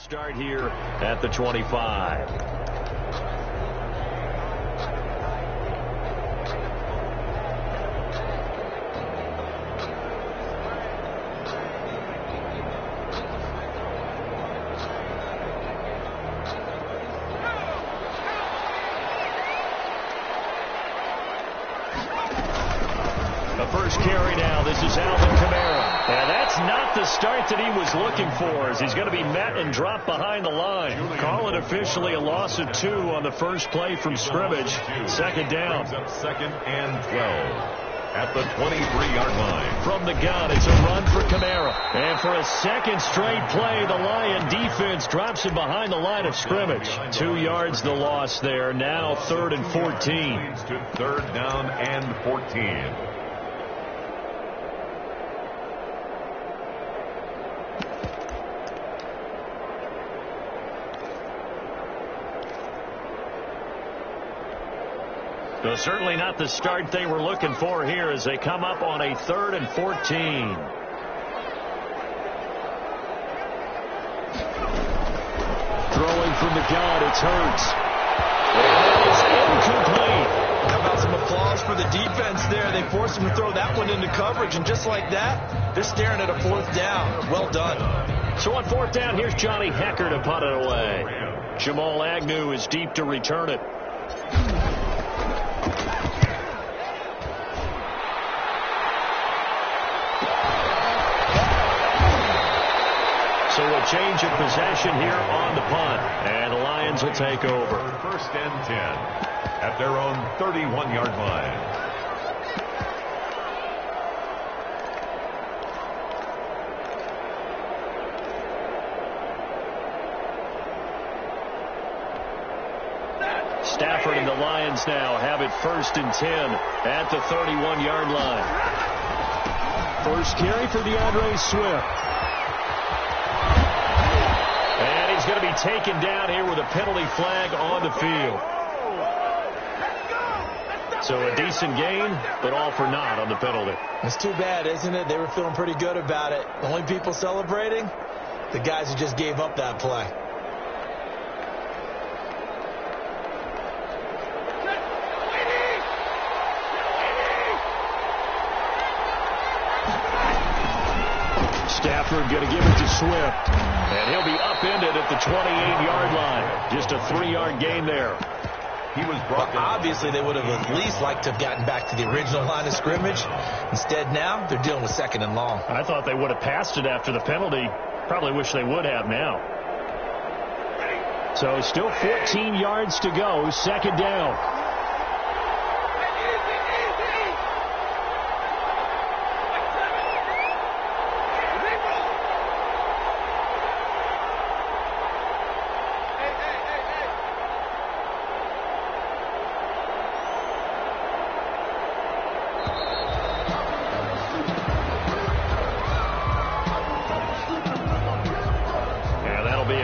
Start here at the 25. The first carry now. This is Alvin Kamara. And that's not the start that he was looking for, as he's going to be met and dropped behind the line. Call it officially a loss of 2 on the first play from scrimmage. Second down. Second and 12. At the 23-yard line. From the gun, it's a run for Kamara. And for a second straight play, the Lion defense drops him behind the line of scrimmage. 2 yards the loss there. Now 3rd and 14. To 3rd down and 14. So certainly not the start they were looking for here as they come up on a 3rd and 14. Throwing from the gun, it's Hurts. And it's incomplete. How about some applause for the defense there? They forced him to throw that one into coverage, and just like that, they're staring at a 4th down. Well done. So on 4th down, here's Johnny Hecker to punt it away. Jamal Agnew is deep to return it. So a change of possession here on the punt. And the Lions will take over. 1st and 10 at their own 31-yard line. Stafford and the Lions now have it 1st and 10 at the 31-yard line. First carry for DeAndre Swift. And he's going to be taken down here with a penalty flag on the field. So a decent gain, but all for naught on the penalty. It's too bad, isn't it? They were feeling pretty good about it. The only people celebrating, the guys who just gave up that play. Stafford going to give it to Swift. And he'll be upended at the 28-yard line. Just a 3-yard gain there. He was brought down. Obviously, they would have at least liked to have gotten back to the original line of scrimmage. Instead, now, they're dealing with 2nd and long. I thought they would have passed it after the penalty. Probably wish they would have now. So still 14 yards to go. 2nd down.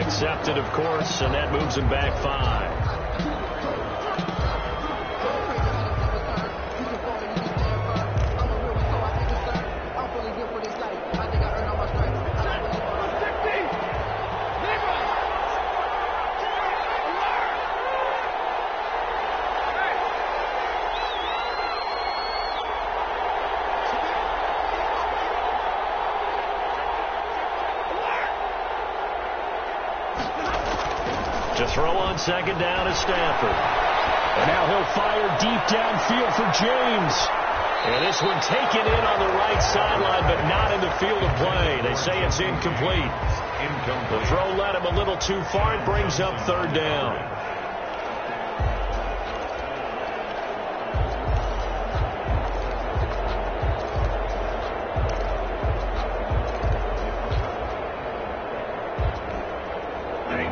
Accepted, of course, and that moves him back 5. To throw on 2nd down is Stafford. And now he'll fire deep downfield for James. And this one taken in on the right sideline, but not in the field of play. They say it's incomplete. The throw led him a little too far. It brings up 3rd down.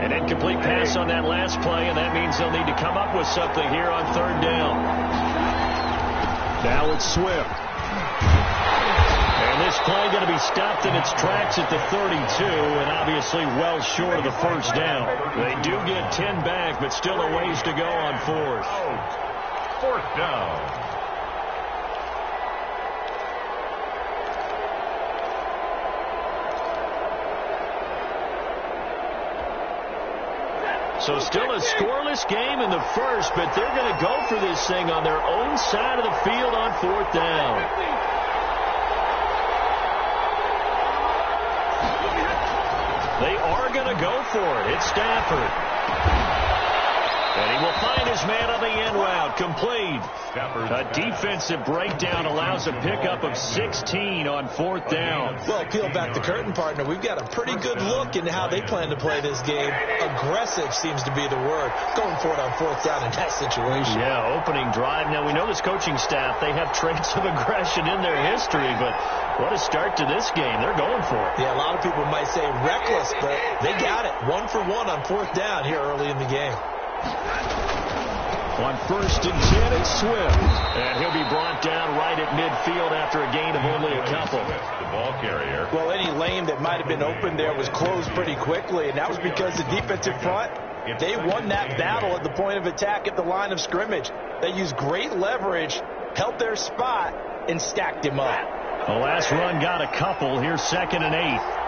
An incomplete pass on that last play, and that means they'll need to come up with something here on 3rd down. Now it's Swift. And this play going to be stopped in its tracks at the 32, and obviously well short of the 1st down. They do get 10 back, but still a ways to go on 4th. 4th down. So still a scoreless game in the first, but they're going to go for this thing on their own side of the field on 4th down. They are going to go for it. It's Stafford. And he will find his man on the end route. Complete. A defensive breakdown allows a pickup of 16 on 4th down. Well, peel back the curtain, partner. We've got a pretty good look into how they plan to play this game. Aggressive seems to be the word. Going for it on 4th down in that situation. Yeah, opening drive. Now, we know this coaching staff, they have traits of aggression in their history, but what a start to this game. They're going for it. Yeah, a lot of people might say reckless, but they got it. 1 for 1 on 4th down here early in the game. On 1st and 10, it's Swift. And he'll be brought down right at midfield after a gain of only a couple. The ball carrier. Well, any lane that might have been open there was closed pretty quickly, and that was because the defensive front, they won that battle at the point of attack at the line of scrimmage. They used great leverage, held their spot, and stacked him up. The last run got a couple. Here's 2nd and 8.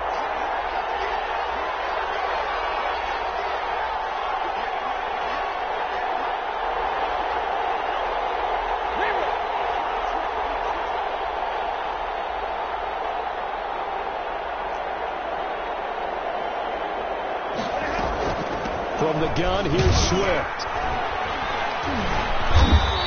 From the gun, here's Swift.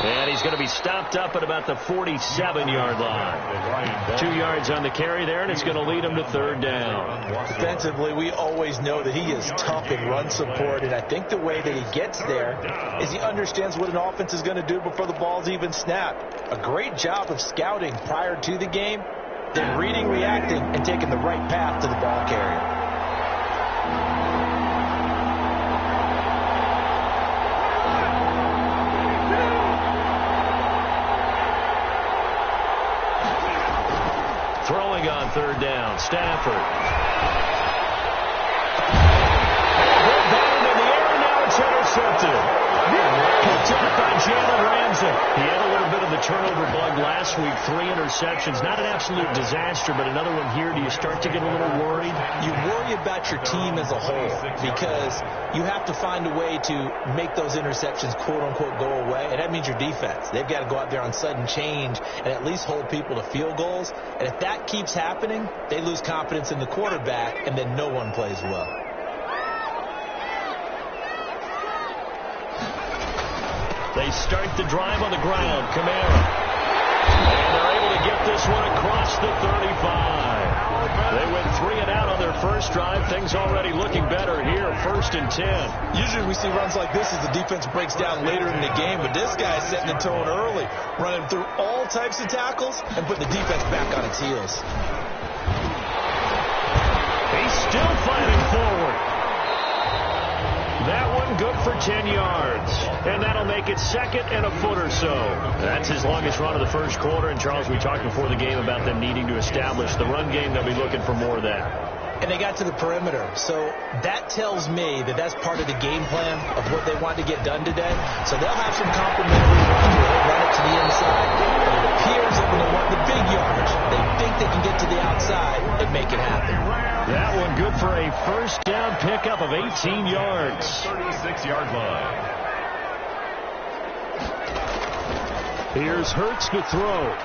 And he's going to be stopped up at about the 47-yard line. 2 yards on the carry there, and it's going to lead him to 3rd down. Defensively, we always know that he is tough in run support, and I think the way that he gets there is he understands what an offense is going to do before the ball's even snapped. A great job of scouting prior to the game, then reading, reacting, and taking the right path to the ball carrier. Throwing on 3rd down, Stafford. Batted in the air, and now it's intercepted. Picked up by Jalen Ramsey. He had a little bit of the turnover bug last week. 3 interceptions. Not an absolute disaster, but another one here. Do you start to get a little worried? You worry about your team as a whole because you have to find a way to make those interceptions, quote-unquote, go away, and that means your defense. They've got to go out there on sudden change and at least hold people to field goals, and if that keeps happening, they lose confidence in the quarterback, and then no one plays well. They start the drive on the ground. Kamara. And they're able to get this one across the 35. They went 3 and out on their first drive. Things already looking better here. 1st and 10. Usually we see runs like this as the defense breaks down later in the game, but this guy's setting the tone early, running through all types of tackles and putting the defense back on its heels. He's still fighting forward. That one good for 10 yards. And that'll make it 2nd and a foot or so. That's his longest run of the first quarter. And, Charles, we talked before the game about them needing to establish the run game. They'll be looking for more of that. And they got to the perimeter. So that tells me that that's part of the game plan of what they want to get done today. So they'll have some complementary runs where they run it to the inside. But it appears that when they want the big yards, they think they can get to the outside and make it happen. That one good for a 1st down pickup of 18 yards. 36-yard line. Here's Hurts to throw.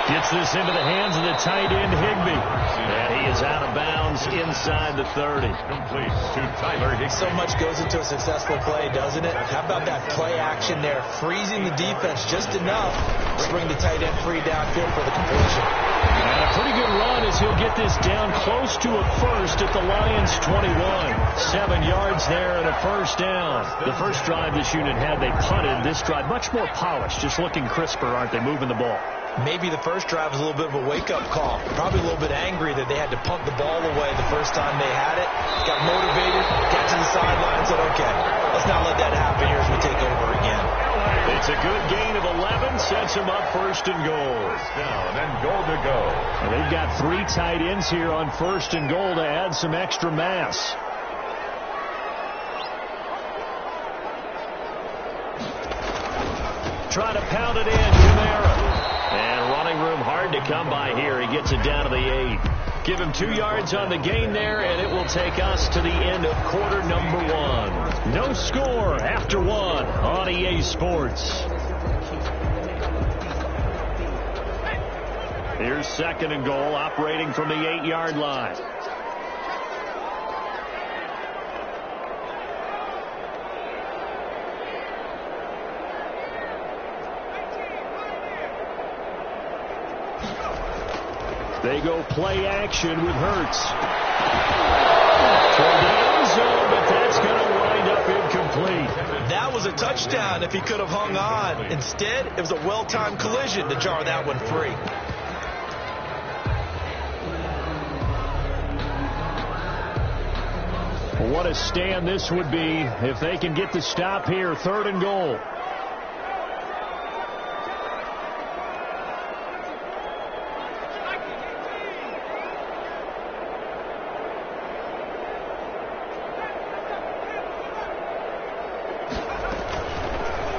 Gets this into the hands of the tight end, Higbee. And he is out of bounds inside the 30. Complete to Tyler Higbee. So much goes into a successful play, doesn't it? How about that play action there, freezing the defense just enough to bring the tight end free downfield for the completion. And a pretty good run as he'll get this down close to a 1st at the Lions' 21. 7 yards there and a 1st down. The first drive this unit had, they punted. This drive, much more polished, just looking crisper, aren't they, moving the ball? Maybe the first drive was a little bit of a wake-up call. Probably a little bit angry that they had to punt the ball away the first time they had it. Got motivated, got to the sideline, and said, okay, let's not let that happen here as we take over again. It's a good gain of 11, sets them up 1st and goal. Down and goal to go. And they've got 3 tight ends here on 1st and goal to add some extra mass. Try to pound it in, Kamara. And running room hard to come by here. He gets it down to the 8. Give him 2 yards on the gain there, and it will take us to the end of quarter number 1. No score after 1 on EA Sports. Here's 2nd and goal, operating from the 8-yard line. They go play action with Hurts. Toward the end zone, but that's going to wind up incomplete. That was a touchdown if he could have hung on. Instead, it was a well-timed collision to jar that one free. What a stand this would be if they can get the stop here. 3rd and goal.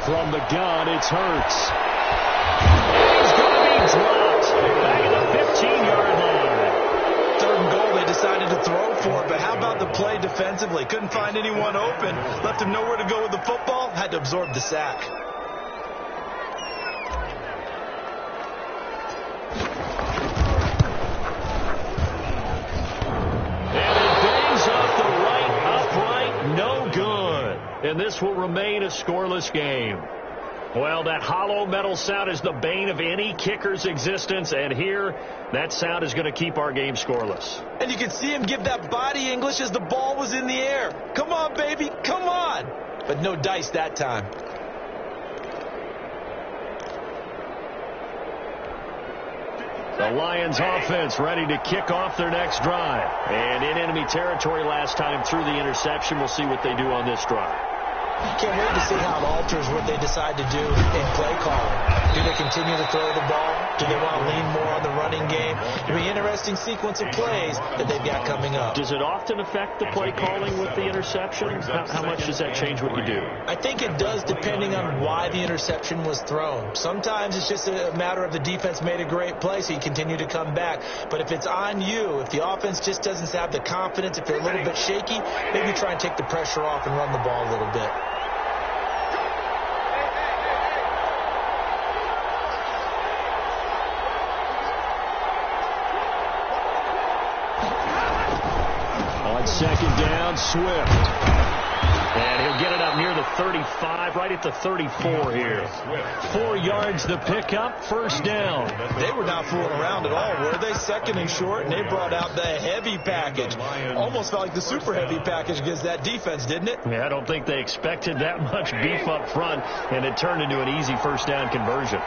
From the gun, it's Hurts. He's going to be dropped back at the 15-yard line. 3rd and goal, they decided to throw for it, but how about the play defensively? Couldn't find anyone open. Left him nowhere to go with the football. Had to absorb the sack. And it bangs off the right upright. No good. And this will remain a scoreless game. Well, that hollow metal sound is the bane of any kicker's existence, and here, that sound is going to keep our game scoreless. And you can see him give that body English as the ball was in the air. Come on, baby, come on. But no dice that time. The Lions offense ready to kick off their next drive. And in enemy territory last time through the interception. We'll see what they do on this drive. Can't wait to see how it alters what they decide to do in play calling. Do they continue to throw the ball? Do they want to lean more on the running game? It'll be an interesting sequence of plays that they've got coming up. Does it often affect the play calling with the interception? How much does that change what you do? I think it does, depending on why the interception was thrown. Sometimes it's just a matter of the defense made a great play, so you continue to come back. But if it's on you, if the offense just doesn't have the confidence, if they're a little bit shaky, maybe try and take the pressure off and run the ball a little bit. Second down, Swift. And he'll get it up near the 35, right at the 34 here. 4 yards the pickup, 1st down. They were not fooling around at all, were they? 2nd and short, and they brought out the heavy package. Almost felt like the super heavy package against that defense, didn't it? Yeah, I don't think they expected that much beef up front, and it turned into an easy 1st down conversion.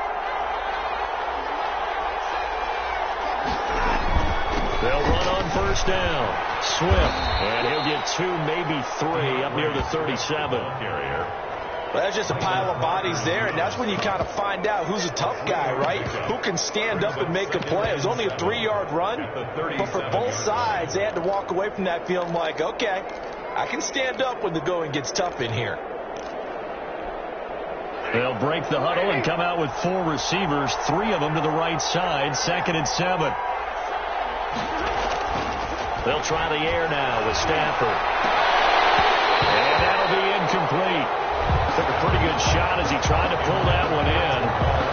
They'll run on 1st down. Swift, and he'll get 2, maybe 3, up near the 37. Well, that's just a pile of bodies there, and that's when you kind of find out who's a tough guy, right? Who can stand up and make a play. It was only a 3-yard run, but for both sides, they had to walk away from that feeling like, okay, I can stand up when the going gets tough in here. They'll break the huddle and come out with 4 receivers, 3 of them to the right side, 2nd and 7. They'll try the air now with Stafford. And that'll be incomplete. Took a pretty good shot as he tried to pull that one in.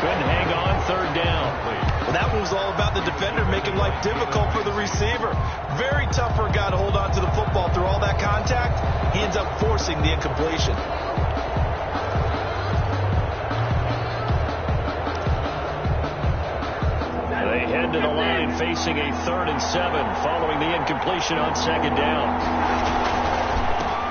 Couldn't hang on, 3rd down. Well, that one was all about the defender making life difficult for the receiver. Very tough for a guy to hold on to the football through all that contact. He ends up forcing the incompletion. They head to the line facing a 3rd and 7 following the incompletion on 2nd down.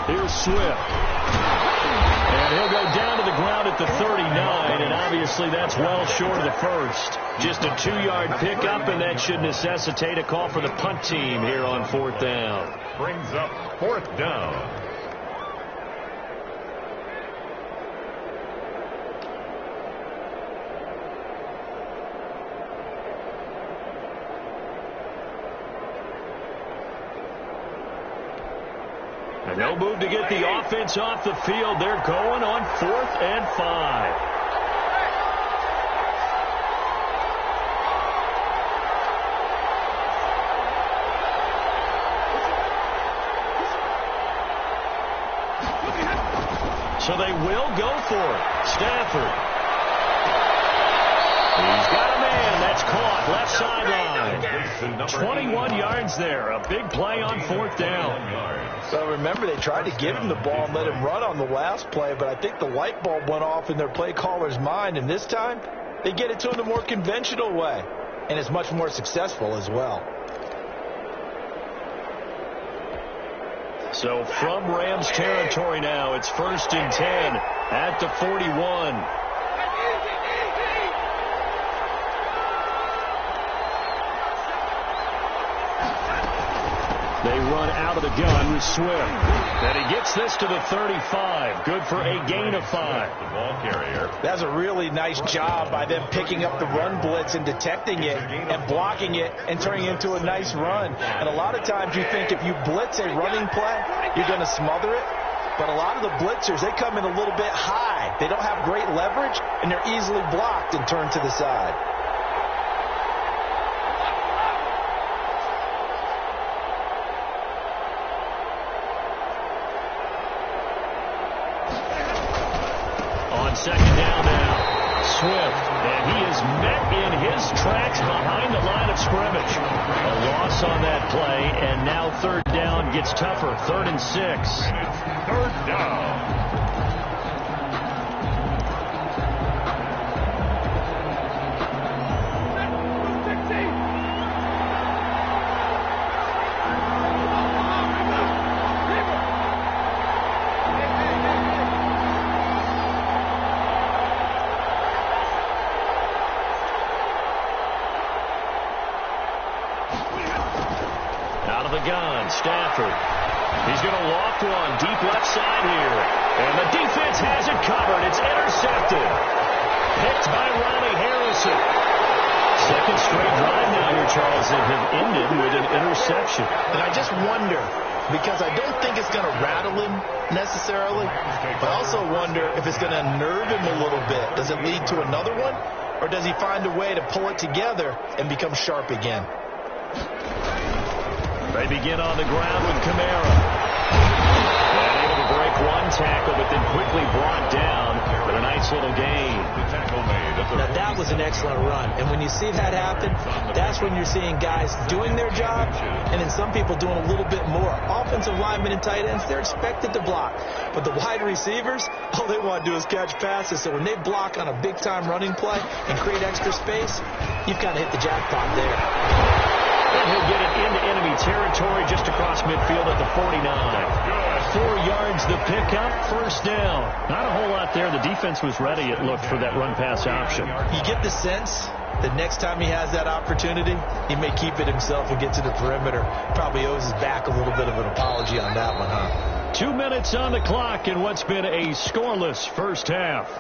Here's Swift. And he'll go down to the ground at the 39, and obviously that's well short of the 1st. Just a 2-yard pickup, and that should necessitate a call for the punt team here on 4th down. Brings up 4th down. No move to get the offense off the field. They're going on 4th and 5. will go for it. Stafford. He's got a man. That's caught. Left sideline. 21 yards there. A big play on 4th down. So remember, they tried to give him the ball and let him run on the last play, but I think the light bulb went off in their play caller's mind, and this time they get it to him the more conventional way, and it's much more successful as well. So from Rams territory now, it's 1st and 10 at the 41. They run out of the gun with Swift. And he gets this to the 35. Good for a gain of 5. The ball carrier. That's a really nice job by them picking up the run blitz and detecting it and blocking it and turning it into a nice run. And a lot of times you think if you blitz a running play, you're going to smother it. But a lot of the blitzers, they come in a little bit high. They don't have great leverage, and they're easily blocked and turned to the side. Second down now. Swift, and he is met in his tracks behind the line of scrimmage. A loss on that play, and now 3rd down gets tougher. 3rd and 6. And it's 3rd down. Stafford. He's going to loft one deep left side here. And the defense has it covered. It's intercepted. Picked by Ronnie Harrison. Second straight drive now here, Charles, that have ended with an interception. And I just wonder, because I don't think it's going to rattle him necessarily, but I also wonder if it's going to unnerve him a little bit. Does it lead to another one? Or does he find a way to pull it together and become sharp again? They begin on the ground with Kamara. And able to break one tackle, but then quickly brought down with a nice little gain. The tackle made. Now, that was an excellent run. And when you see that happen, that's when you're seeing guys doing their job, and then some people doing a little bit more. Offensive linemen and tight ends, they're expected to block. But the wide receivers, all they want to do is catch passes. So when they block on a big-time running play and create extra space, you've kind of hit the jackpot there. And he'll get it into enemy territory just across midfield at the 49. 4 yards the pickup, 1st down. Not a whole lot there. The defense was ready, it looked, for that run-pass option. You get the sense that next time he has that opportunity, he may keep it himself and get to the perimeter. Probably owes his back a little bit of an apology on that one, huh? 2 minutes on the clock in what's been a scoreless first half.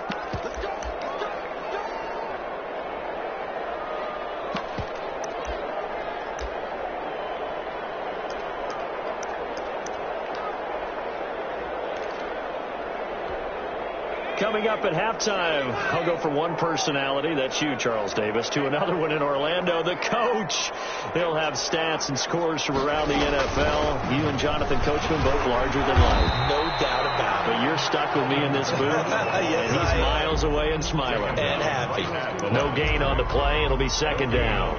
Coming up at halftime, I'll go from one personality, that's you, Charles Davis, to another one in Orlando, the coach. He'll have stats and scores from around the NFL. You and Jonathan Coachman, both larger than life. No doubt about it. But you're stuck with me in this booth, yes, and he's miles away and smiling. And happy. No gain on the play. It'll be 2nd down.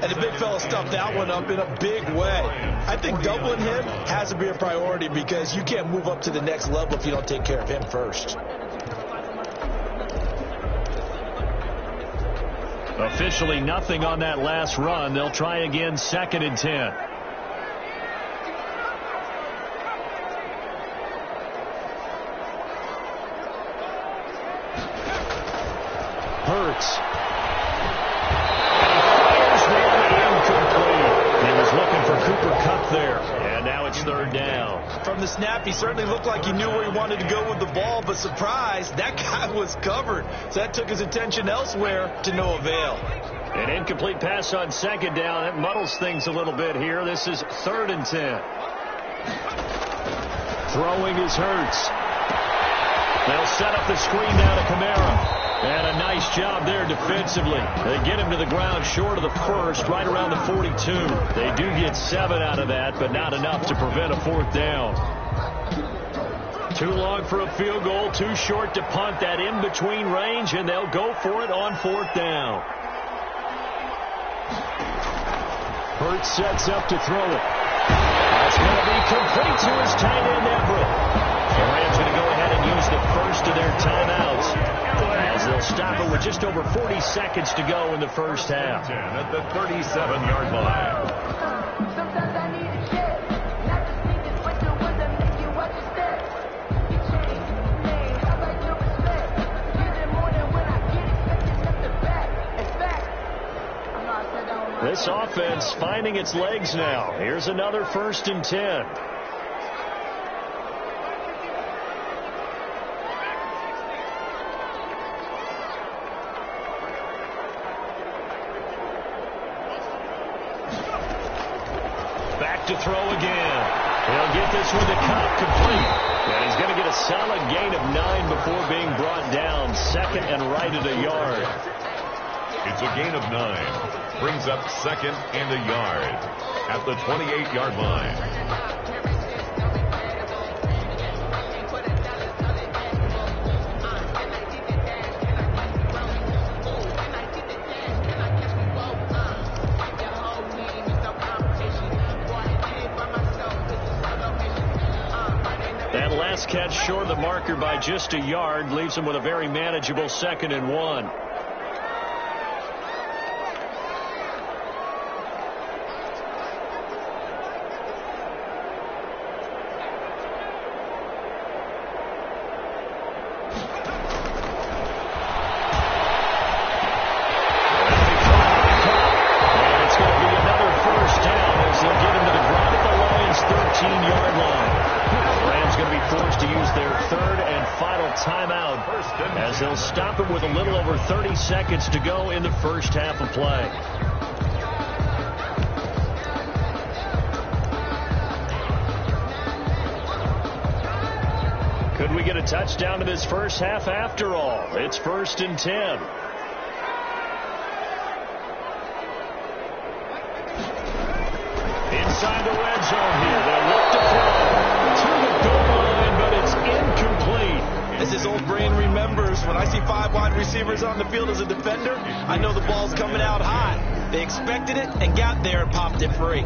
And the big fella stuffed that one up in a big way. I think doubling him has to be a priority because you can't move up to the next level if you don't take care of him first. Officially nothing on that last run. They'll try again, 2nd and 10. Hurts. Cooper Kupp there, and now it's 3rd down. From the snap, he certainly looked like he knew where he wanted to go with the ball, but surprise, that guy was covered. So that took his attention elsewhere to no avail. An incomplete pass on 2nd down. That muddles things a little bit here. This is 3rd and 10. Throwing is Hurts. They'll set up the screen now to Kamara. And a nice job there defensively. They get him to the ground short of the 1st, right around the 42. They do get 7 out of that, but not enough to prevent a 4th down. Too long for a field goal, too short to punt. That in-between range, and they'll go for it on 4th down. Hurts sets up to throw it. That's going to be complete to his tight end, Everett. The Rams going to go ahead and use the first of their timeouts, as they'll stop it with just over 40 seconds to go in the first half. At the 37-yard line. This offense finding its legs now. Here's another 1st and 10. Back to throw again. He'll get this one to Cobb complete. And he's going to get a solid gain of 9 before being brought down. 2nd and right at a yard. It's a gain of 9. Brings up 2nd and a yard at the 28-yard line. That last catch short of the marker by just a yard leaves him with a very manageable 2nd and 1. As they'll stop it with a little over 30 seconds to go in the first half of play. Could we get a touchdown in this first half after all? It's 1st and 10. Inside the red zone here. They'll look to throw to the goal line, but it's incomplete. As his old brain remembers, when I see 5 wide receivers on the field as a defender, I know the ball's coming out high. They expected it and got there and popped it free.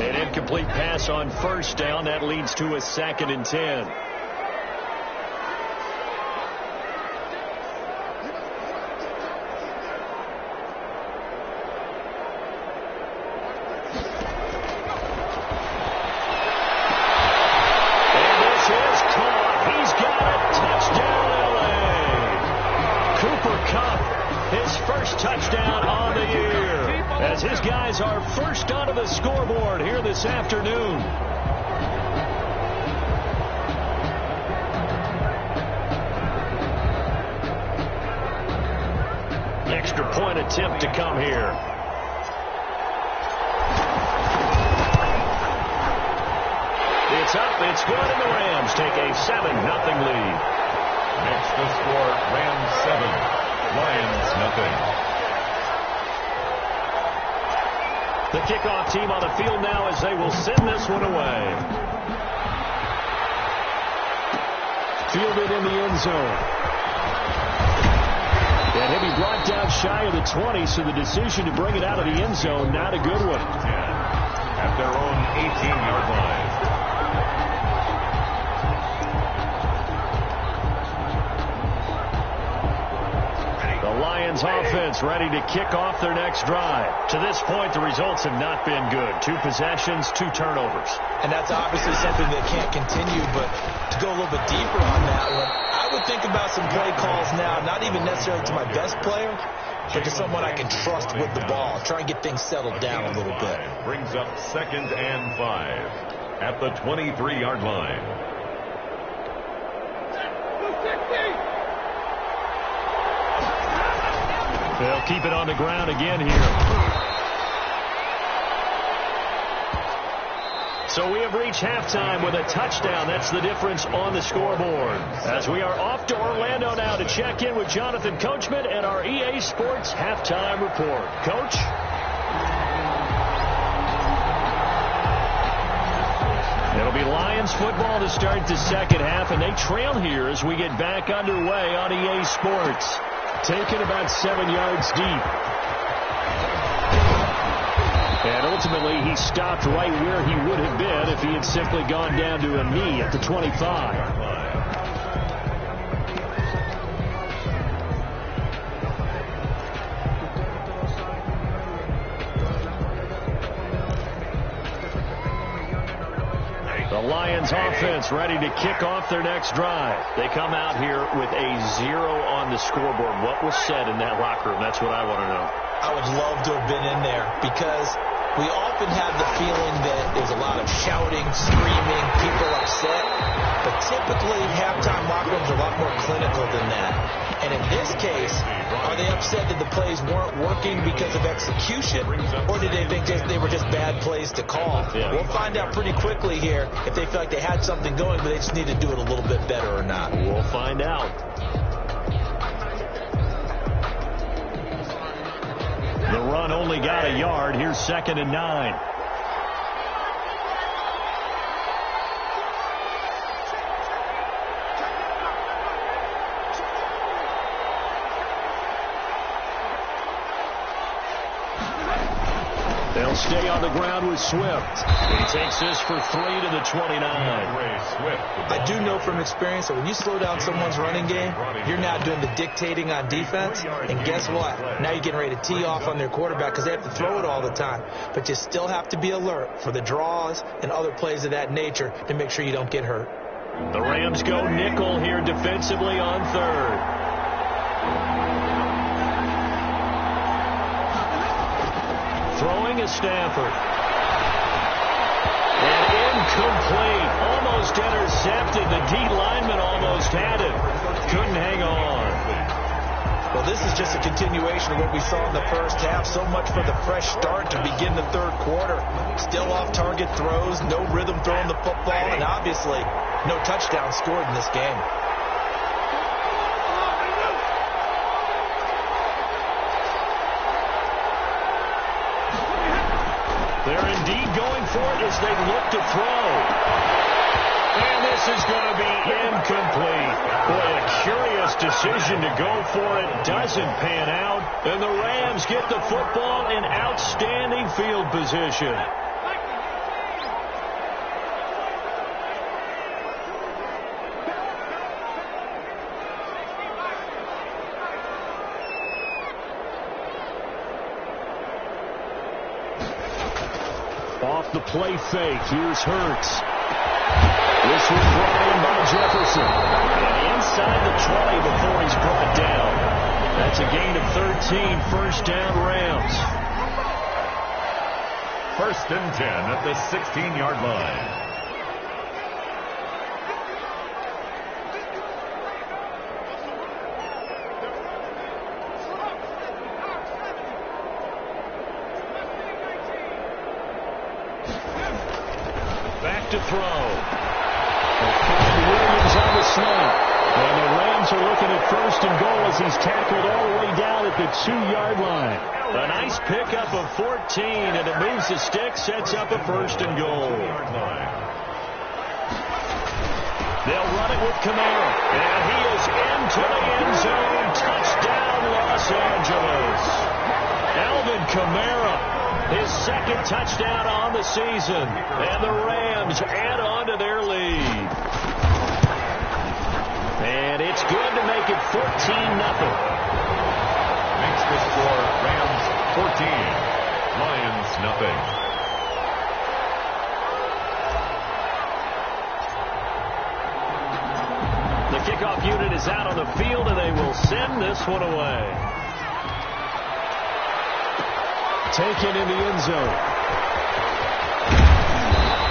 An incomplete pass on 1st down. That leads to a 2nd and 10. Touchdown on the year as his guys are first onto the scoreboard here this afternoon. Extra point attempt to come here. It's up, it's good, and the Rams take a 7-0 lead. Next to score, Rams 7. Lions nothing. The kickoff team on the field now as they will send this one away. Fielded in the end zone. And he'll be brought down shy of the 20, so the decision to bring it out of the end zone, not a good one. At their own 18-yard line. Lions offense ready to kick off their next drive. To this point, the results have not been good. 2 possessions, 2 turnovers. And that's obviously something that can't continue, but to go a little bit deeper on that one, I would think about some play calls now, not even necessarily to my best player, but to someone I can trust with the ball. Try and get things settled down a little bit. Brings up 2nd and 5 at the 23-yard line. They'll keep it on the ground again here. So we have reached halftime with a touchdown. That's the difference on the scoreboard. As we are off to Orlando now to check in with Jonathan Coachman and our EA Sports halftime report. Coach? It'll be Lions football to start the second half, and they trail here as we get back underway on EA Sports. Taken about 7 yards deep. And ultimately, he stopped right where he would have been if he had simply gone down to a knee at the 25. The Lions offense ready to kick off their next drive. They come out here with a 0 on the scoreboard. What was said in that locker room? That's what I want to know. I would love to have been in there because we often have the feeling that there's a lot of shouting, screaming, people upset. But typically, halftime locker rooms are a lot more clinical than that. And in this case, are they upset that the plays weren't working because of execution? Or did they think they were just bad plays to call? Yeah. We'll find out pretty quickly here if they feel like they had something going, but they just need to do it a little bit better or not. We'll find out. The run only got a yard. Here's 2nd and 9. They'll stay on the ground with Swift. He takes this for 3 to the 29. I do know from experience that when you slow down someone's running game, you're now doing the dictating on defense. And guess what? Now you're getting ready to tee off on their quarterback because they have to throw it all the time. But you still have to be alert for the draws and other plays of that nature to make sure you don't get hurt. The Rams go nickel here defensively on 3rd. Throwing is Stafford. And incomplete. Almost intercepted. The D lineman almost had it. Couldn't hang on. Well, this is just a continuation of what we saw in the first half. So much for the fresh start to begin the third quarter. Still off-target throws, no rhythm throwing the football, and obviously no touchdown scored in this game. They're indeed going for it as they look to throw. And this is going to be incomplete. Boy, a curious decision to go for it. Doesn't pan out. And the Rams get the football in outstanding field position. Off the play fake, here's Hurts. This was brought in by Jefferson. And inside the 20 before he's brought down. That's a gain of 13, first down Rams. 1st and 10 at the 16-yard line. Back to throw. Williams on the snap. And the Rams are looking at 1st and goal as he's tackled all the way down at the 2-yard line. A nice pickup of 14, and it moves the stick, sets up a 1st and goal. They'll run it with Kamara. And he is into the end zone. Touchdown, Los Angeles. Alvin Kamara. His 2nd touchdown on the season. And the Rams add on to their lead. And it's good to make it 14-0. Makes the score Rams 14, Lions nothing. The kickoff unit is out on the field, and they will send this one away. Taken in the end zone.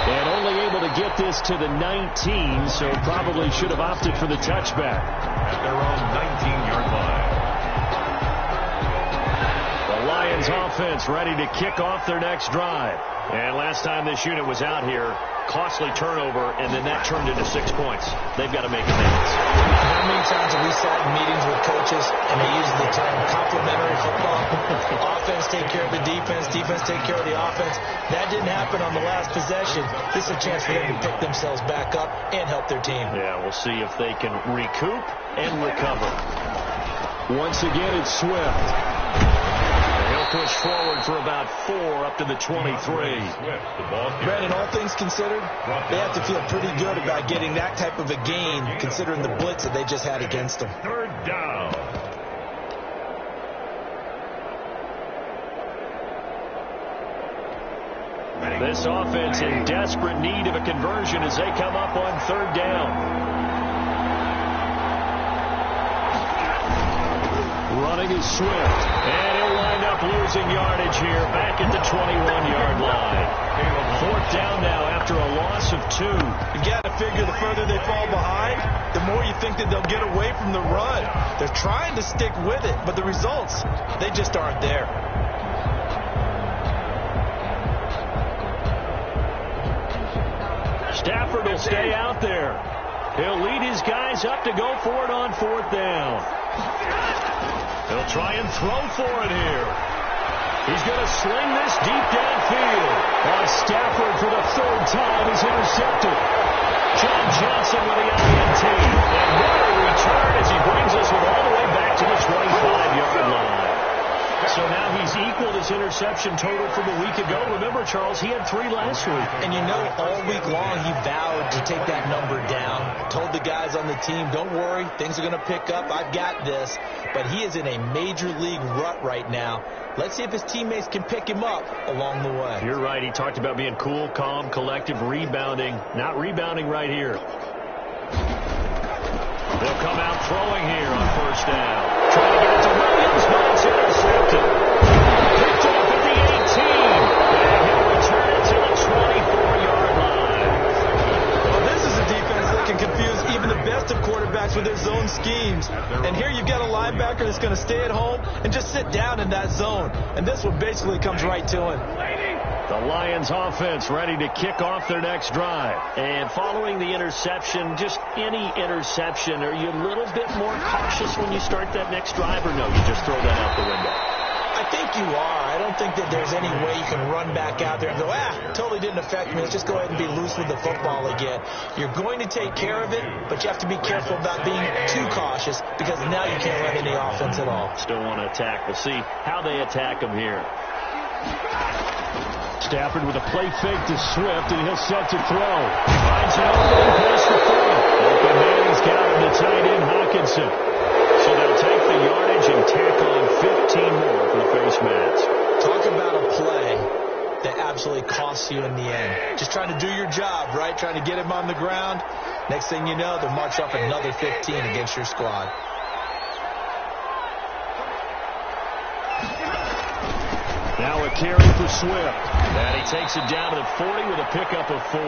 And only able to get this to the 19, so probably should have opted for the touchback. At their own 19-yard line. The Lions offense ready to kick off their next drive. And last time this unit was out here, costly turnover, and then that turned into 6 points. They've got to make amends. How many times have we sat in meetings with coaches and they use the term complementary football? Offense take care of the defense, defense take care of the offense. That didn't happen on the last possession. This is a chance for them to pick themselves back up and help their team. Yeah, we'll see if they can recoup and recover. Once again, it's Swift. He'll push forward for about 4 up to the 23. Brandon, all things considered, they have to feel pretty good about getting that type of a gain, considering the blitz that they just had against them. Third down. This offense in desperate need of a conversion as they come up on third down. Running is Swift, and he'll wind up losing yardage here back at the 21-yard line. Fourth down now after a loss of 2. You got to figure the further they fall behind, the more you think that they'll get away from the run. They're trying to stick with it, but the results, they just aren't there. Stafford will stay out there. He'll lead his guys up to go for it on fourth down. He'll try and throw for it here. He's going to sling this deep downfield. Stafford for the third time is intercepted. John Johnson with the INT. And what a return as he brings us all the way back to the 25-yard line. So now he's equaled his interception total from a week ago. Remember, Charles, he had 3 last week. And you know, all week long he vowed to take that number down. Told the guys on the team, don't worry, things are going to pick up. I've got this. But he is in a major league rut right now. Let's see if his teammates can pick him up along the way. You're right. He talked about being cool, calm, collective, rebounding. Not rebounding right here. They'll come out throwing here on first down. Trying to get it to Williams, but it's intercepted. Picked up at the 18. And he'll return it to the 24-yard line. Well, this is a defense that can confuse even the best of quarterbacks with their zone schemes. And here you've got a linebacker that's going to stay at home and just sit down in that zone. And this one basically comes right to him. The Lions offense ready to kick off their next drive. And following the interception, just any interception, are you a little bit more cautious when you start that next drive, or no, you just throw that out the window? I think you are. I don't think that there's any way you can run back out there and go, totally didn't affect me. Let's just go ahead and be loose with the football again. You're going to take care of it, but you have to be careful about being too cautious because now you can't run any offense at all. Still want to attack. We'll see how they attack him here. Stafford with a play fake to Swift, and he'll set to throw. He finds an opening, place to throw. Open man, he's got him to tight end Hawkinson. So they'll take the yardage and tack on 15 more for the face mask. Talk about a play that absolutely costs you in the end. Just trying to do your job, right? Trying to get him on the ground. Next thing you know, they'll march up another 15 against your squad. Now a carry for Swift. And he takes it down to the 40 with a pickup of 4.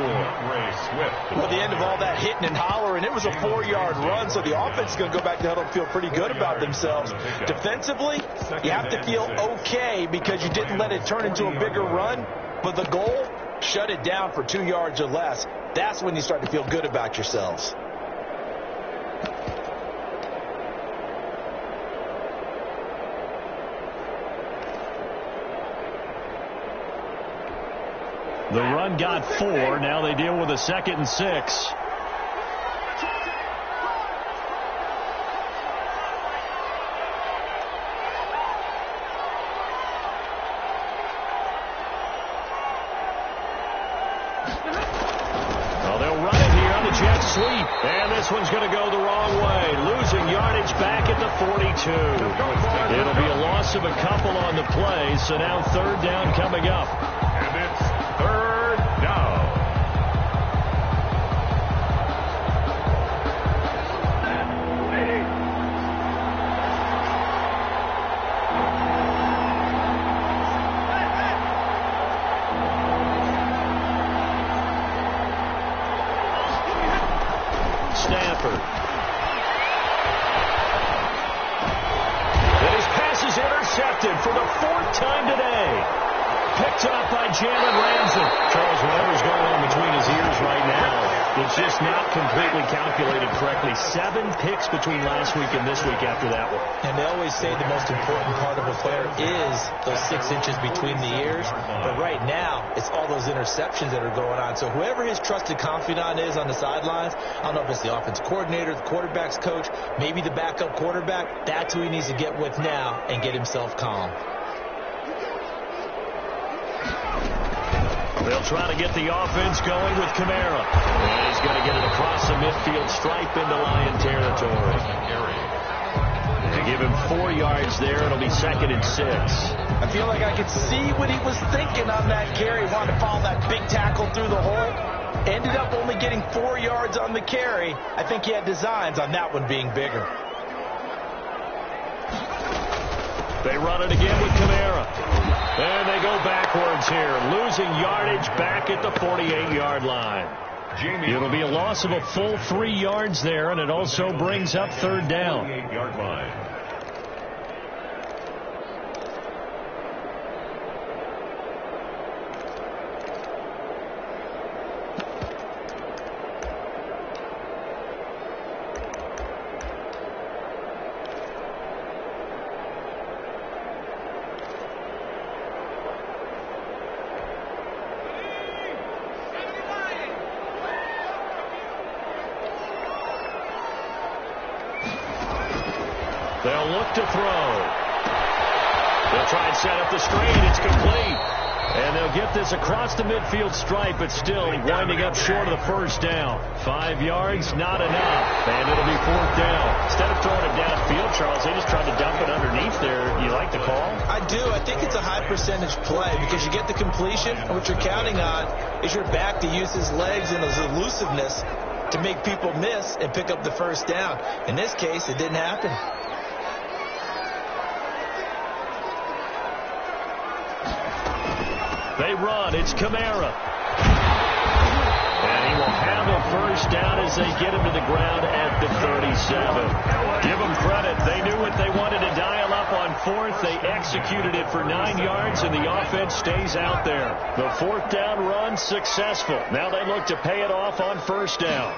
Well, the end of all that hitting and hollering, it was a 4-yard run, so the offense is going to go back to huddle and feel pretty good about themselves. Defensively, you have to feel okay because you didn't let it turn into a bigger run, but the goal, shut it down for 2 yards or less. That's when you start to feel good about yourselves. The run got 4. Now they deal with a 2nd and 6. Well, they'll run it here on the jet sweep. And this one's going to go the wrong way. Losing yardage back at the 42. It'll be a loss of a couple on the play. So now third down coming up. And it's third down. Stafford. And his pass is intercepted for the 4th time today. Picked up by Jalen Ramsey. Charles, whatever's going on between his ears just not completely calculated correctly. 7 picks between last week and this week after that one. And they always say the most important part of a player is those 6 inches between the ears. But right now, it's all those interceptions that are going on. So whoever his trusted confidant is on the sidelines, I don't know if it's the offensive coordinator, the quarterback's coach, maybe the backup quarterback, that's who he needs to get with now and get himself calm. They'll try to get the offense going with Kamara. And he's going to get it across the midfield stripe into Lion territory. They give him 4 yards there. It'll be 2nd and 6. I feel like I could see what he was thinking on that carry. He wanted to follow that big tackle through the hole. Ended up only getting 4 yards on the carry. I think he had designs on that one being bigger. They run it again with Kamara. And they go backwards here, losing yardage back at the 48-yard line. It'll be a loss of a full 3 yards there, and it also brings up 3rd down. 48-yard line. They'll look to throw. They'll try and set up the screen. It's complete. And they'll get this across the midfield stripe, but still winding up short of the 1st down. 5 yards, not enough. And it'll be 4th down. Instead of throwing it downfield, Charles, they just tried to dump it underneath there. You like the call? I do. I think it's a high percentage play because you get the completion, and what you're counting on is your back to use his legs and his elusiveness to make people miss and pick up the 1st down. In this case, it didn't happen. They run. It's Kamara. And he will have a 1st down as they get him to the ground at the 37. Give them credit. They knew what they wanted to dial up on 4th. They executed it for 9 yards, and the offense stays out there. The 4th down run successful. Now they look to pay it off on 1st down.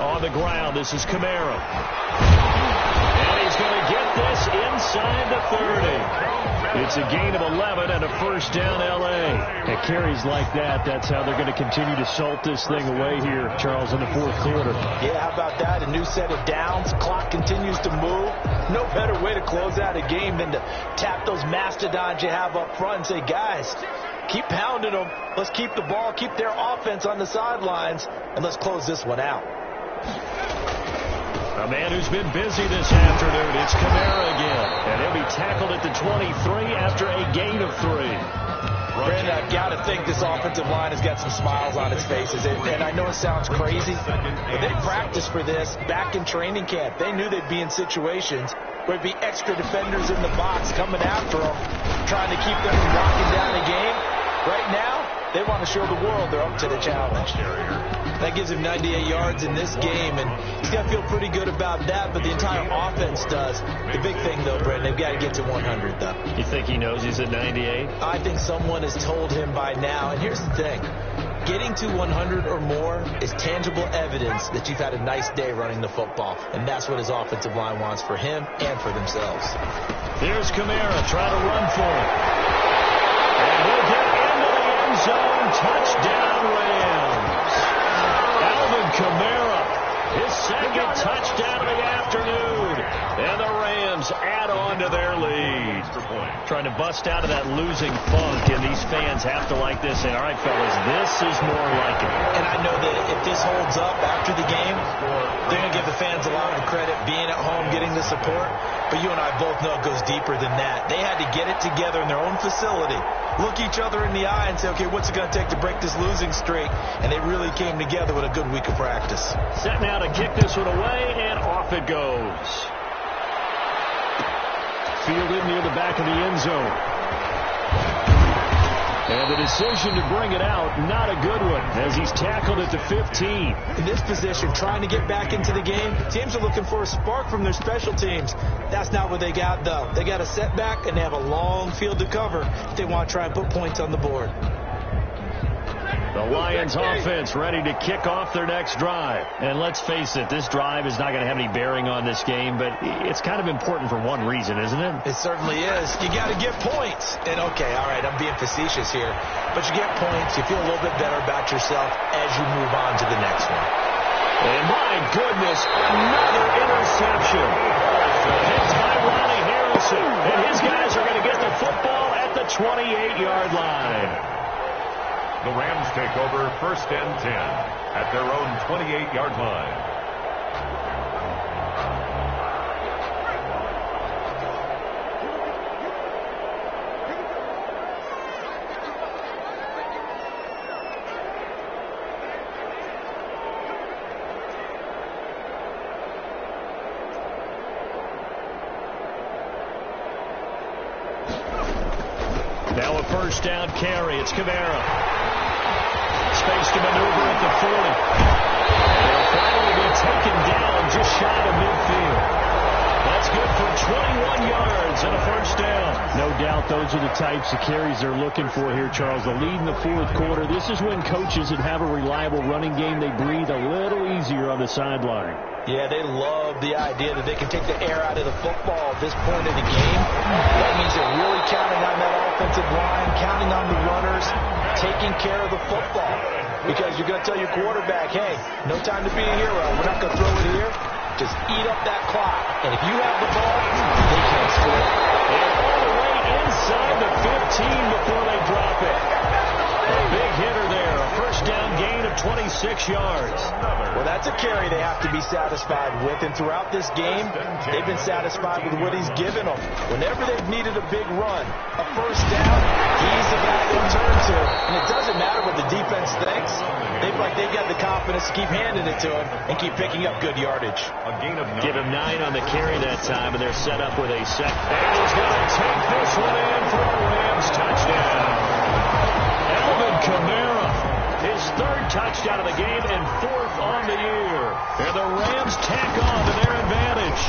On the ground, this is Kamara. And he's going to get this inside the 30. It's a gain of 11 and a 1st down L.A. At carries like that, that's how they're going to continue to salt this thing away here, Charles, in the 4th quarter. Yeah, how about that? A new set of downs. Clock continues to move. No better way to close out a game than to tap those mastodons you have up front and say, guys, keep pounding them. Let's keep the ball, keep their offense on the sidelines, and let's close this one out. A man who's been busy this afternoon, it's Kamara again. And he'll be tackled at the 23 after a gain of 3. Brandon, I've got to think this offensive line has got some smiles on its faces. And I know it sounds crazy, but they practiced for this back in training camp. They knew they'd be in situations where there'd be extra defenders in the box coming after them, trying to keep them from locking down the game. Right now, they want to show the world they're up to the challenge. That gives him 98 yards in this game, and he's got to feel pretty good about that, but the entire offense does. The big thing, though, Brandon, they've got to get to 100, though. You think he knows he's at 98? I think someone has told him by now, and here's the thing. Getting to 100 or more is tangible evidence that you've had a nice day running the football, and that's what his offensive line wants for him and for themselves. Here's Kamara trying to run for it. And he'll get into the end zone. Touchdown, Rams. Alvin Kamara, his 2nd touchdown of the afternoon. And the Rams add on to their lead. Trying to bust out of that losing funk, and these fans have to like this. Say, all right, fellas, this is more like it. And I know that if this holds up after the game, they're going to give the fans a lot of credit being at home, getting the support. But you and I both know it goes deeper than that. They had to get it together in their own facility, look each other in the eye and say, okay, what's it going to take to break this losing streak? And they really came together with a good week of practice. Set now to kick this one away, and off it goes. Fielded near the back of the end zone. And the decision to bring it out, not a good one, as he's tackled at the 15. In this position, trying to get back into the game, teams are looking for a spark from their special teams. That's not what they got, though. They got a setback, and they have a long field to cover if they want to try and put points on the board. The The Lions offense ready to kick off their next drive. And let's face it, this drive is not going to have any bearing on this game, but it's kind of important for one reason, isn't it? It certainly is. You got to get points. And, okay, all right, I'm being facetious here. But you get points, you feel a little bit better about yourself as you move on to the next one. And my goodness, another interception. Hit by Ronnie Harrison. And his guys are going to get the football at the 28-yard line. The Rams take over 1st and 10 at their own 28-yard line. Now a 1st down carry. It's Kamara. Space to maneuver at the 40. They'll finally be taken down just shy of midfield. That's good for 21 yards and a 1st down. No doubt those are the types of carries they're looking for here, Charles. The lead in the 4th quarter. This is when coaches that have a reliable running game, they breathe a little easier on the sideline. Yeah, they love the idea that they can take the air out of the football at this point in the game. That means they're really counting on that offensive line, counting on the runners, taking care of the football. Because you're going to tell your quarterback, hey, no time to be a hero. We're not going to throw it here. Just eat up that clock. And if you have the ball, they can't score. And all the way inside the 15 before they drop it. A big hitter there. A 1st down gain of 26 yards. Well, that's a carry they have to be satisfied with. And throughout this game, they've been satisfied with what he's given them. Whenever they've needed a big run, a 1st down, he's the guy they turn to. And it doesn't matter what the defense thinks. They've got the confidence to keep handing it to him and keep picking up good yardage. A gain of 9. Give him 9 on the carry that time, and they're set up with a second. And he's going to take this one in for a Rams touchdown. Alvin Kamara, his 3rd touchdown of the game and 4th on the year. And the Rams tack on to their advantage.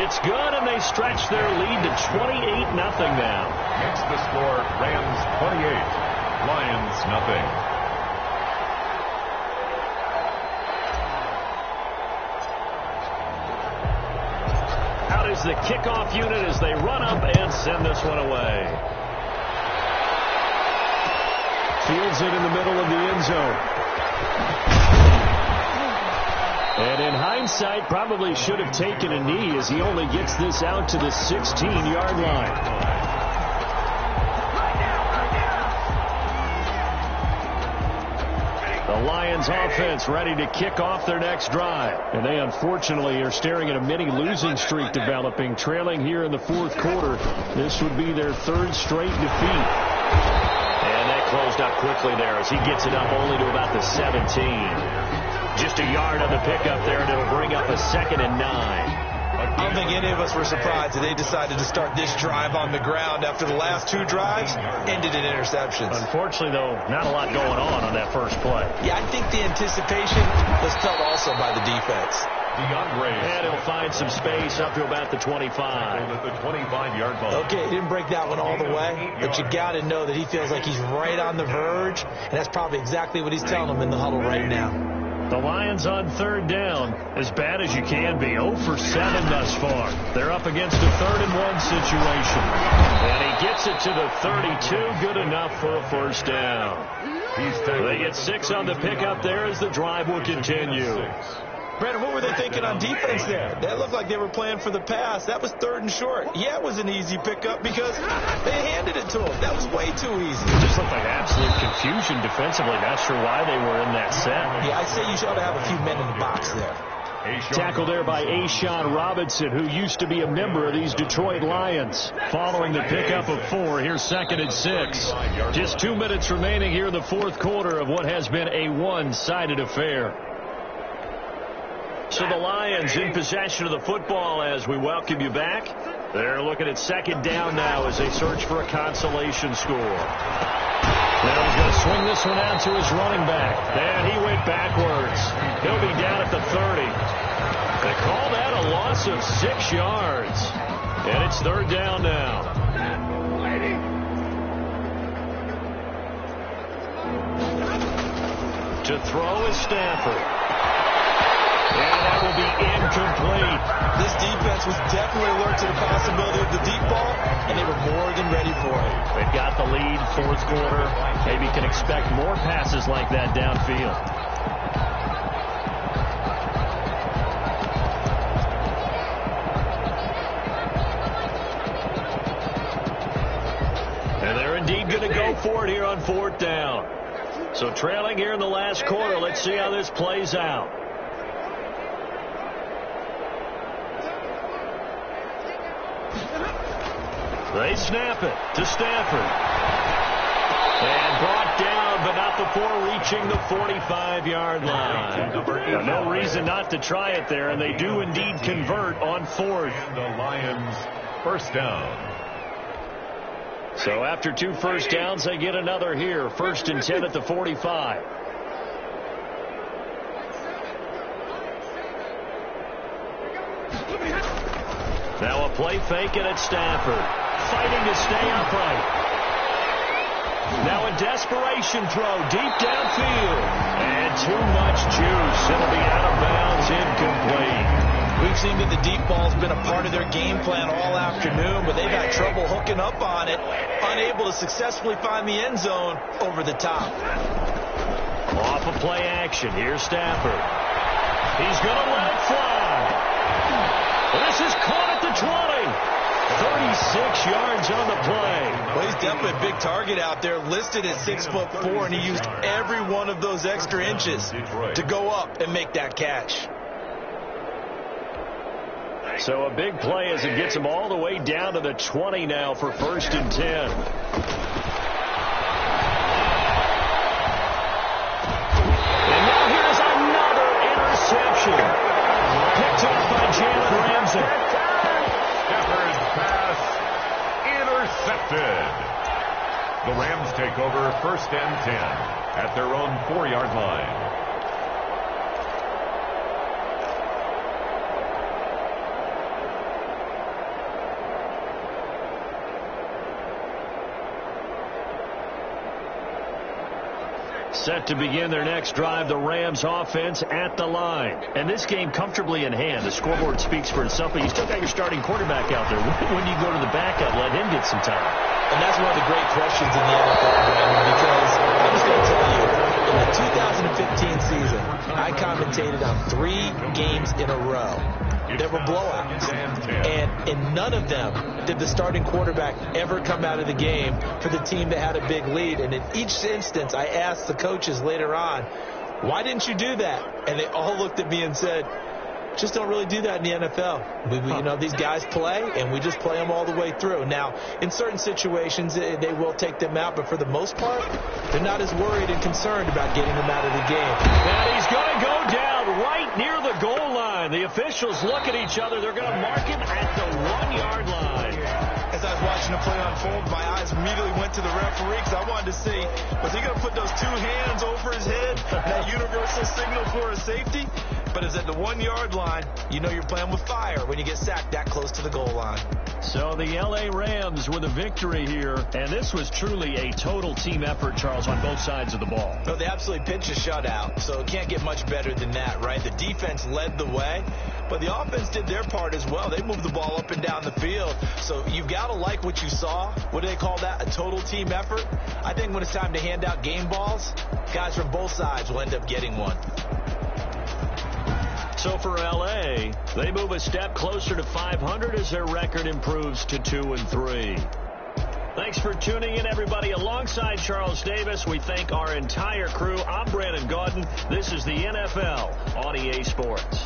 It's good, and they stretch their lead to 28-0 now. Makes the score Rams 28, Lions nothing. Out is the kickoff unit as they run up and send this one away. Fields it in the middle of the end zone. And in hindsight, probably should have taken a knee as he only gets this out to the 16-yard line. The Lions offense ready to kick off their next drive. And they unfortunately are staring at a mini losing streak developing, trailing here in the 4th quarter. This would be their 3rd straight defeat. And that closed up quickly there as he gets it up only to about the 17. Just a yard on the pickup there, and it'll bring up a 2nd and 9. I don't think any of us were surprised that they decided to start this drive on the ground after the last 2 drives ended in interceptions. Unfortunately, though, not a lot going on that first play. Yeah, I think the anticipation was felt also by the defense. And he'll find some space up to about the 25. At the 25-yard line. Okay, he didn't break that one all the way, but you got to know that he feels like he's right on the verge, and that's probably exactly what he's telling them in the huddle right now. The Lions on 3rd down, as bad as you can be, 0 for 7 thus far. They're up against a 3rd and 1 situation. And he gets it to the 32, good enough for a 1st down. They get 6 on the pickup there as the drive will continue. Brandon, what were they thinking on defense there? That looked like they were playing for the pass. That was 3rd and short. Yeah, it was an easy pickup because they handed it to him. That was way too easy. It just looked like absolute confusion defensively. Not sure why they were in that set. Yeah, I'd say you should have a few men in the box there. Tackle there by Ashawn Robinson, who used to be a member of these Detroit Lions. Following the pickup of 4, here's 2nd and 6. Just 2 minutes remaining here in the 4th quarter of what has been a one-sided affair. So the Lions in possession of the football as we welcome you back. They're looking at 2nd down now as they search for a consolation score. Now he's going to swing this one out to his running back. And he went backwards. He'll be down at the 30. They call that a loss of 6 yards. And it's 3rd down now. To throw is Stafford. And that will be incomplete. This defense was definitely alert to the possibility of the deep ball, and they were more than ready for it. They've got the lead, fourth quarter. Maybe can expect more passes like that downfield. And they're indeed going to go for it here on fourth down. So trailing here in the last quarter. Let's see how this plays out. They snap it to Stafford. And brought down, but not before reaching the 45-yard line. No reason not to try it there, and they do indeed convert on fourth. And the Lions first down. So after 2 first downs, they get another here. 1st and 10 at the 45. Now a play fake and it's Stafford. Fighting to stay upright. Now a desperation throw deep downfield. And too much juice. It'll be out of bounds, incomplete. We've seen that the deep ball's been a part of their game plan all afternoon, but they've had trouble hooking up on it, unable to successfully find the end zone over the top. Off of play action. Here's Stafford. He's going to let it fly. This is caught at the 20. 36 yards on the play. Well, he's definitely a big target out there, listed at 6'4", and he used every one of those extra inches to go up and make that catch. So a big play as it gets him all the way down to the 20 now for 1st and 10. And now here's another interception. Picked up by Jalen Ramsey. Stafford's pass intercepted. The Rams take over 1st and 10 at their own 4-yard line. Set to begin their next drive, the Rams offense at the line. And this game comfortably in hand. The scoreboard speaks for itself, but you still got your starting quarterback out there. When you go to the backup, let him get some time. And that's one of the great questions in the NFL, Brandon, because I'm just going to tell you, in the 2015 season, I commentated on 3 games in a row. There were blowouts, and in none of them did the starting quarterback ever come out of the game for the team that had a big lead. And in each instance, I asked the coaches later on, why didn't you do that? And they all looked at me and said, just don't really do that in the NFL. You know, these guys play, and we just play them all the way through. Now, in certain situations, they will take them out, but for the most part, they're not as worried and concerned about getting them out of the game. And he's going to go down right near the goal line. The officials look at each other. They're going to mark him at the 1-yard line. As I was watching the play unfold, my eyes immediately went to the referee because I wanted to see, was he going to put those 2 hands over his head, that universal signal for a safety? But it's at the 1-yard line. You know you're playing with fire when you get sacked that close to the goal line. So the L.A. Rams with a victory here. And this was truly a total team effort, Charles, on both sides of the ball. No, they absolutely pitched a shutout, so it can't get much better than that, right? The defense led the way, but the offense did their part as well. They moved the ball up and down the field. So you've got to like what you saw. What do they call that? A total team effort? I think when it's time to hand out game balls, guys from both sides will end up getting one. So for L.A., they move a step closer to 500 as their record improves to 2-3. Thanks for tuning in, everybody. Alongside Charles Davis, we thank our entire crew. I'm Brandon Gaudin. This is the NFL on EA Sports.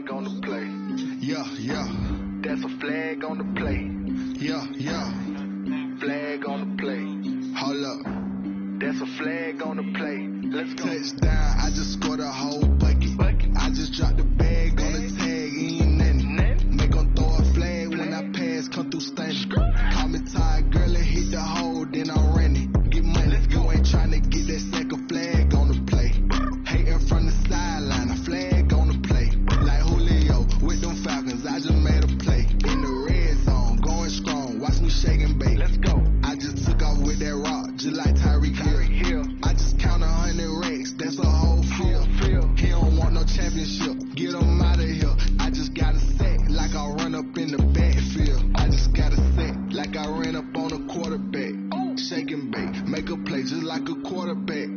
flag on the play. Yeah, yeah. That's a flag on the play. Yeah, yeah. Flag on the play. Hold up. That's a flag on the play. Let's go. Touchdown, I just scored a whole bucket. I just dropped the bag on the tag, ain't nothing. Make 'em throw a flag when I pass, come through standing. Call me tired, girl, and hit the hole, then I'm running. Get money, you ain't tryna get that second flag on the play. Hating from the sideline, a flag on the play. Like Julio with them Falcons, I just made a play. In the red zone, going strong, watch me shake and bake. Let's go. I just took off with that rock, just like Tyreek Hill. I just count 100 racks, that's a whole field. He don't want no championship, get him out of here. I just got a set, like I run up in the backfield. I just got a set, like I ran up on a quarterback. Shake and bake, make a play just like a quarterback.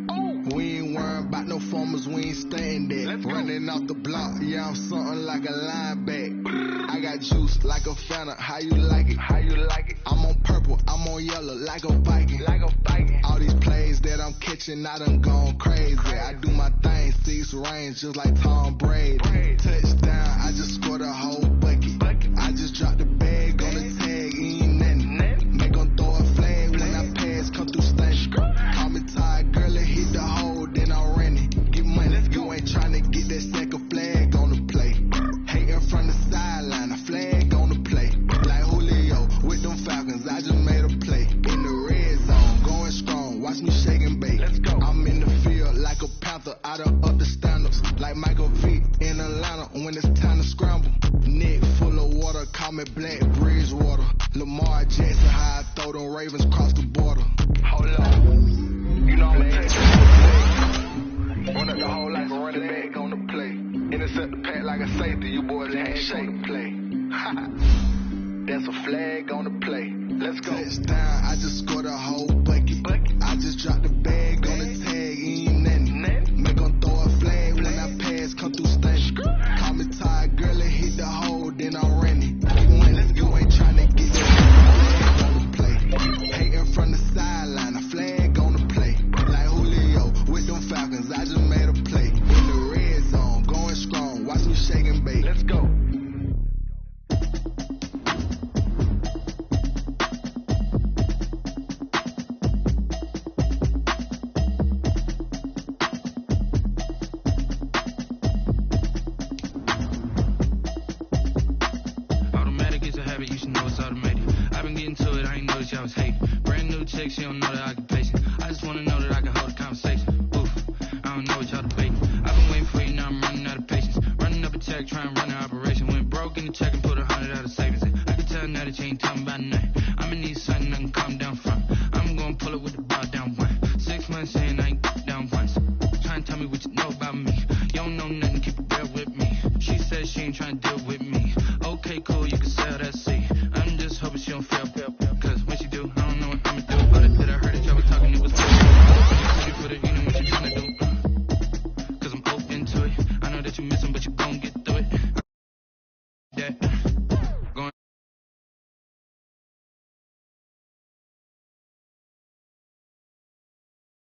We ain't worrying about no formers, we ain't staying there. Running off the block, yeah, I'm something like a linebacker. I got juice like a Fanta, how you like it? How you like it? I'm on purple, I'm on yellow, like a Viking. All these plays that I'm catching, I done gone crazy. I do my thing, 6 rings, just like Tom Brady. Touchdown, I just scored a whole bucket. I just dropped the bag on the tag, ain't nothing. Make 'em throw a flag when I pass, come through standing. Call me tired, girl, and hit the hole, then I'm running. Get money, you ain't tryna get that second flag on the play. Hating from the sideline, a flag on the play. Like Julio with them Falcons, I just made a play. In the red zone, going strong, watch me shake and bake. Let's go. I'm in the field like a Panther, out of up the standards. Like Michael Vick in Atlanta when it's time to scramble. Neck full of water, call me Black Bridgewater. Lamar Jackson, how I throw them Ravens cross the border. Hold up. You know I'm going to take it. Run up the whole like a running back on the play. Intercept the pack like a safety, you boys ain't shake play. That's a flag on the play. Let's go. Touchdown, I just scored a whole bucket. I just dropped the bag on the tag, ain't nothing. Make 'em throw a flag when I pass, come through standing. Call me tired, girl, and hit the hole, then I'm running. You ain't tryna get that flag on the play. Hating from the sideline, a flag on the play. Like Julio with them Falcons, I just made a play. In the red zone, going strong, watch me shake and bake. Let's go. I was hating. Brand new chick, she don't know the occupation. I just wanna know that I can hold a conversation. Oof, I don't know what y'all debating. I've been waiting for you, now I'm running out of patience. Running up a check, trying to run an operation. Went broke in the check and put 100 out of savings. I can tell now that you ain't talking about nothing. I'ma need something I can calm down from. I'm gonna pull it with the bar down one. 6 months saying I ain't down once. Trying to tell me what you know about me. You don't know nothing, keep it real with me. She said she ain't trying to deal with me.